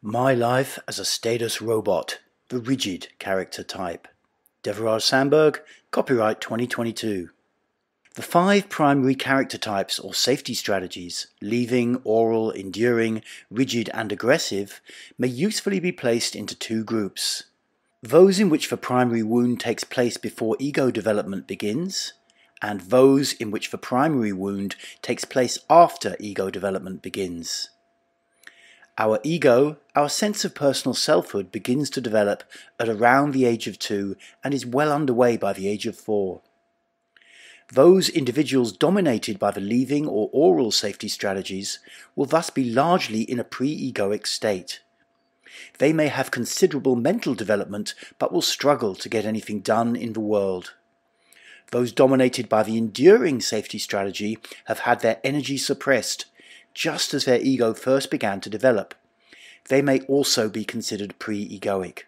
My Life as a Status Robot, the Rigid Character Type. Deveraj Sandberg, copyright 2022. The 5 primary character types or safety strategies, leaving, oral, enduring, rigid and aggressive, may usefully be placed into 2 groups. Those in which the primary wound takes place before ego development begins, and those in which the primary wound takes place after ego development begins. Our ego, our sense of personal selfhood, begins to develop at around the age of 2 and is well underway by the age of 4. Those individuals dominated by the leaving or oral safety strategies will thus be largely in a pre-egoic state. They may have considerable mental development but will struggle to get anything done in the world. Those dominated by the enduring safety strategy have had their energy suppressed just as their ego first began to develop. They may also be considered pre-egoic.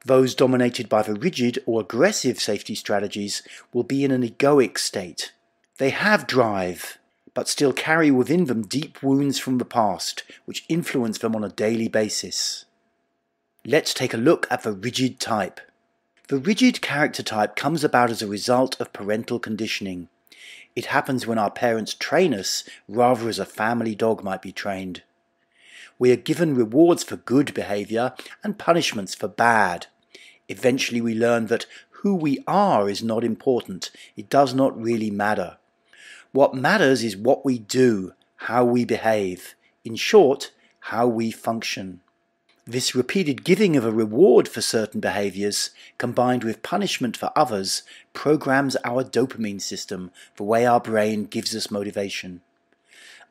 Those dominated by the rigid or aggressive safety strategies will be in an egoic state. They have drive, but still carry within them deep wounds from the past, which influence them on a daily basis. Let's take a look at the rigid type. The rigid character type comes about as a result of parental conditioning. It happens when our parents train us rather as a family dog might be trained. We are given rewards for good behavior and punishments for bad. Eventually we learn that who we are is not important. It does not really matter. What matters is what we do, how we behave. In short, how we function. This repeated giving of a reward for certain behaviors, combined with punishment for others, programs our dopamine system, the way our brain gives us motivation.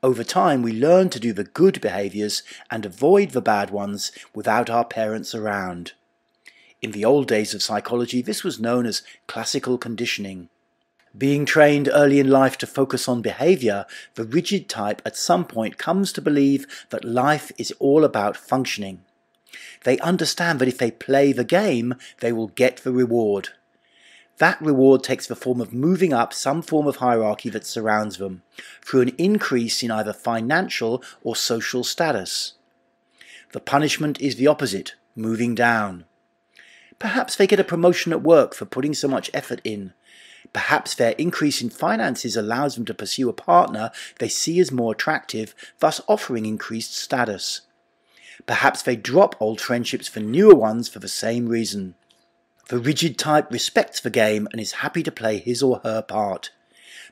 Over time, we learn to do the good behaviors and avoid the bad ones without our parents around. In the old days of psychology, this was known as classical conditioning. Being trained early in life to focus on behavior, the rigid type at some point comes to believe that life is all about functioning. They understand that if they play the game, they will get the reward. That reward takes the form of moving up some form of hierarchy that surrounds them, through an increase in either financial or social status. The punishment is the opposite, moving down. Perhaps they get a promotion at work for putting so much effort in. Perhaps their increase in finances allows them to pursue a partner they see as more attractive, thus offering increased status. Perhaps they drop old friendships for newer ones for the same reason. The rigid type respects the game and is happy to play his or her part.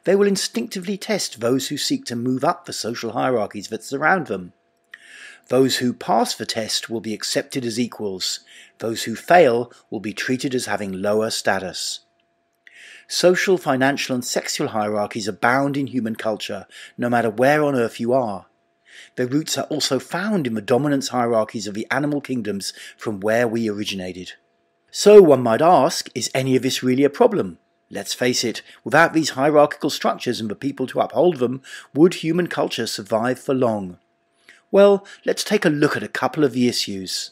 They will instinctively test those who seek to move up the social hierarchies that surround them. Those who pass the test will be accepted as equals. Those who fail will be treated as having lower status. Social, financial and sexual hierarchies abound in human culture, no matter where on earth you are. Their roots are also found in the dominance hierarchies of the animal kingdoms from where we originated. So one might ask, is any of this really a problem? Let's face it, without these hierarchical structures and the people to uphold them, would human culture survive for long? Well, let's take a look at a couple of the issues.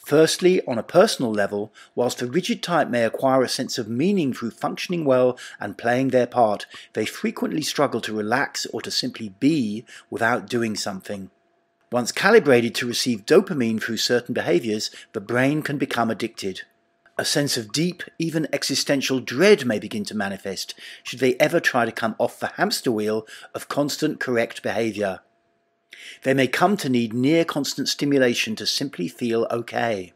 Firstly, on a personal level, whilst the rigid type may acquire a sense of meaning through functioning well and playing their part, they frequently struggle to relax or to simply be without doing something. Once calibrated to receive dopamine through certain behaviors, the brain can become addicted. A sense of deep, even existential dread may begin to manifest should they ever try to come off the hamster wheel of constant correct behavior. They may come to need near constant stimulation to simply feel okay.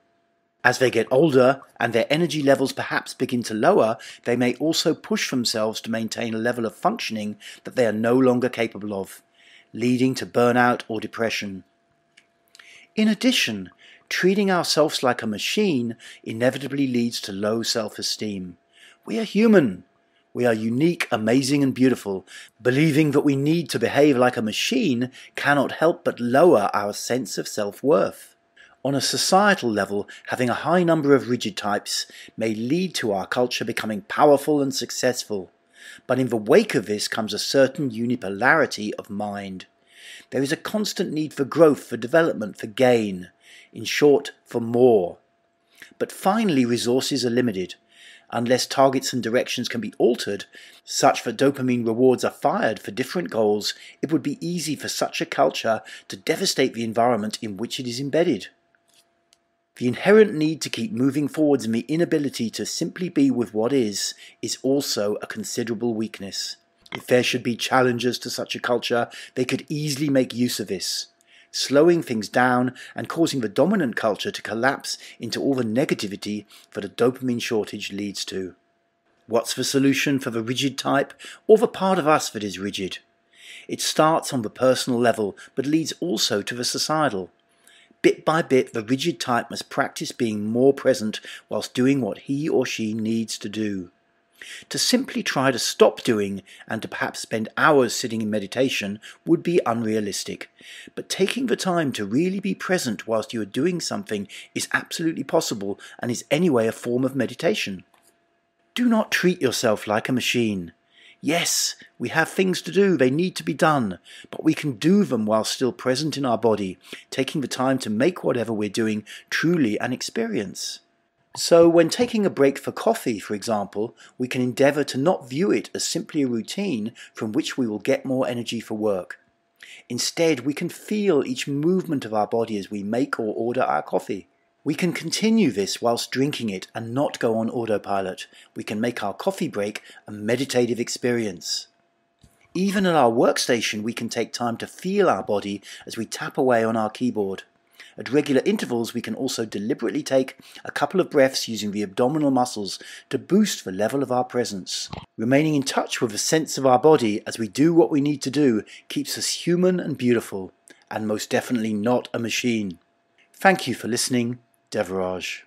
As they get older and their energy levels perhaps begin to lower, they may also push themselves to maintain a level of functioning that they are no longer capable of, leading to burnout or depression. In addition, treating ourselves like a machine inevitably leads to low self-esteem. We are human. We are unique, amazing and beautiful. Believing that we need to behave like a machine cannot help but lower our sense of self-worth. On a societal level, having a high number of rigid types may lead to our culture becoming powerful and successful. But in the wake of this comes a certain unipolarity of mind. There is a constant need for growth, for development, for gain. In short, for more. But finally, resources are limited. unless targets and directions can be altered, such that dopamine rewards are fired for different goals, it would be easy for such a culture to devastate the environment in which it is embedded. The inherent need to keep moving forwards and the inability to simply be with what is also a considerable weakness. If there should be challengers to such a culture, they could easily make use of this, slowing things down and causing the dominant culture to collapse into all the negativity that a dopamine shortage leads to. What's the solution for the rigid type, or the part of us that is rigid? It starts on the personal level, but leads also to the societal. Bit by bit, the rigid type must practice being more present whilst doing what he or she needs to do. To simply try to stop doing and to perhaps spend hours sitting in meditation would be unrealistic, but taking the time to really be present whilst you are doing something is absolutely possible and is anyway a form of meditation. Do not treat yourself like a machine. Yes, we have things to do, they need to be done, but we can do them while still present in our body, taking the time to make whatever we're doing truly an experience. So when taking a break for coffee, for example, we can endeavour to not view it as simply a routine from which we will get more energy for work. Instead, we can feel each movement of our body as we make or order our coffee. We can continue this whilst drinking it and not go on autopilot. We can make our coffee break a meditative experience. Even at our workstation, we can take time to feel our body as we tap away on our keyboard. At regular intervals, we can also deliberately take a couple of breaths using the abdominal muscles to boost the level of our presence. Remaining in touch with the sense of our body as we do what we need to do keeps us human and beautiful, and most definitely not a machine. Thank you for listening. Devaraj.